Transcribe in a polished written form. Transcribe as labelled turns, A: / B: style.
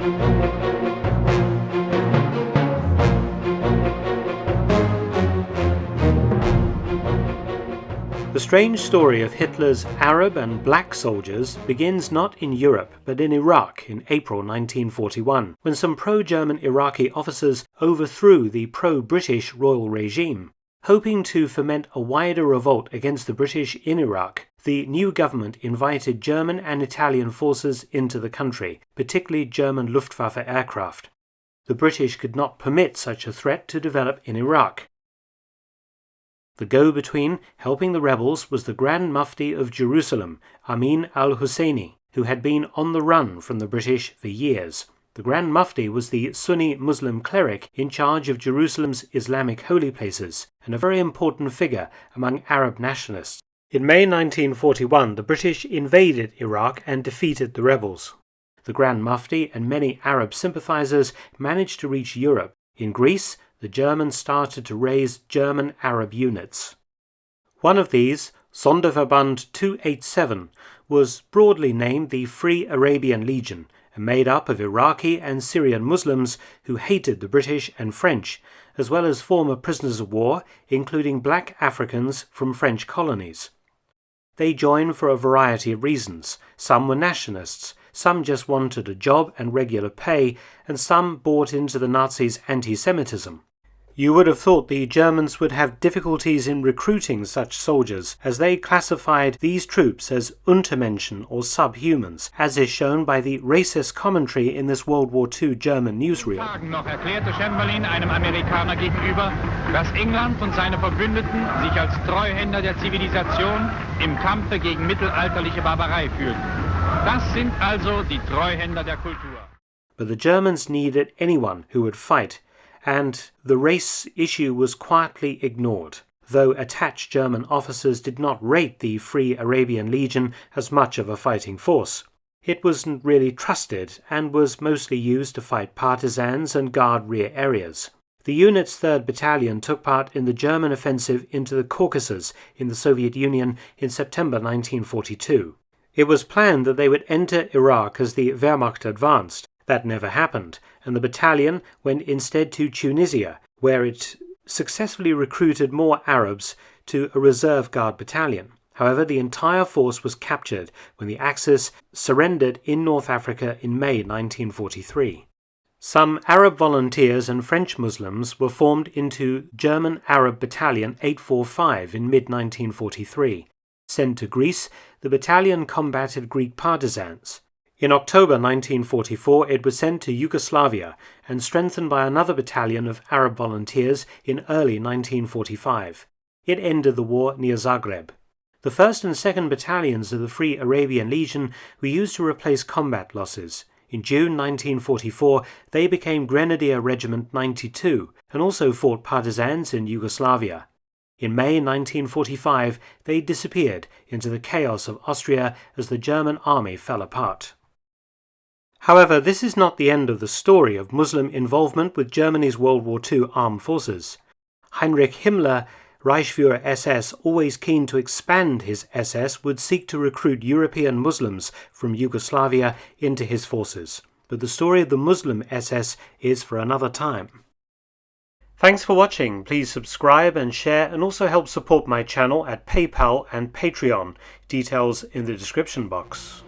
A: The strange story of Hitler's Arab and black soldiers begins not in Europe but in Iraq in April 1941, when some pro-German Iraqi officers overthrew the pro-British royal regime. Hoping to foment a wider revolt against the British in Iraq, the new government invited German and Italian forces into the country, particularly German Luftwaffe aircraft. The British could not permit such a threat to develop in Iraq. The go-between helping the rebels was the Grand Mufti of Jerusalem, Amin al-Husseini, who had been on the run from the British for years. The Grand Mufti was the Sunni Muslim cleric in charge of Jerusalem's Islamic holy places, and a very important figure among Arab nationalists. In May 1941, the British invaded Iraq and defeated the rebels. The Grand Mufti and many Arab sympathizers managed to reach Europe. In Greece, the Germans started to raise German Arab units. One of these, Sonderverband 287, was broadly named the Free Arabian Legion, and made up of Iraqi and Syrian Muslims who hated the British and French, as well as former prisoners of war, including black Africans from French colonies. They joined for a variety of reasons. Some were nationalists, some just wanted a job and regular pay, and some bought into the Nazis' anti-Semitism. You would have thought the Germans would have difficulties in recruiting such soldiers, as they classified these troops as Untermenschen or subhumans, as is shown by the racist commentary in this World War II German newsreel.
B: Noch erklärte Chamberlain einem Amerikaner gegenüber, dass England und seine Verbündeten sich als Treuhänder der Zivilisation im Kampfe gegen mittelalterliche Barbarei fühlten. Das sind also die Treuhänder der Kultur.
A: But the Germans needed anyone who would fight, and the race issue was quietly ignored, though attached German officers did not rate the Free Arabian Legion as much of a fighting force. It wasn't really trusted and was mostly used to fight partisans and guard rear areas. The unit's 3rd Battalion took part in the German offensive into the Caucasus in the Soviet Union in September 1942. It was planned that they would enter Iraq as the Wehrmacht advanced. That never happened, and the battalion went instead to Tunisia, where it successfully recruited more Arabs to a reserve guard battalion. However, the entire force was captured when the Axis surrendered in North Africa in May 1943. Some Arab volunteers and French Muslims were formed into German Arab Battalion 845 in mid-1943. Sent to Greece, the battalion combated Greek partisans. In October 1944, it was sent to Yugoslavia and strengthened by another battalion of Arab volunteers in early 1945. It ended the war near Zagreb. The 1st and 2nd Battalions of the Free Arabian Legion were used to replace combat losses. In June 1944, they became Grenadier Regiment 92 and also fought partisans in Yugoslavia. In May 1945, they disappeared into the chaos of Austria as the German army fell apart. However, this is not the end of the story of Muslim involvement with Germany's World War II armed forces. Heinrich Himmler, Reichsführer SS, always keen to expand his SS, would seek to recruit European Muslims from Yugoslavia into his forces. But the story of the Muslim SS is for another time. Thanks for watching. Please subscribe and share, and also help support my channel at PayPal and Patreon. Details in the description box.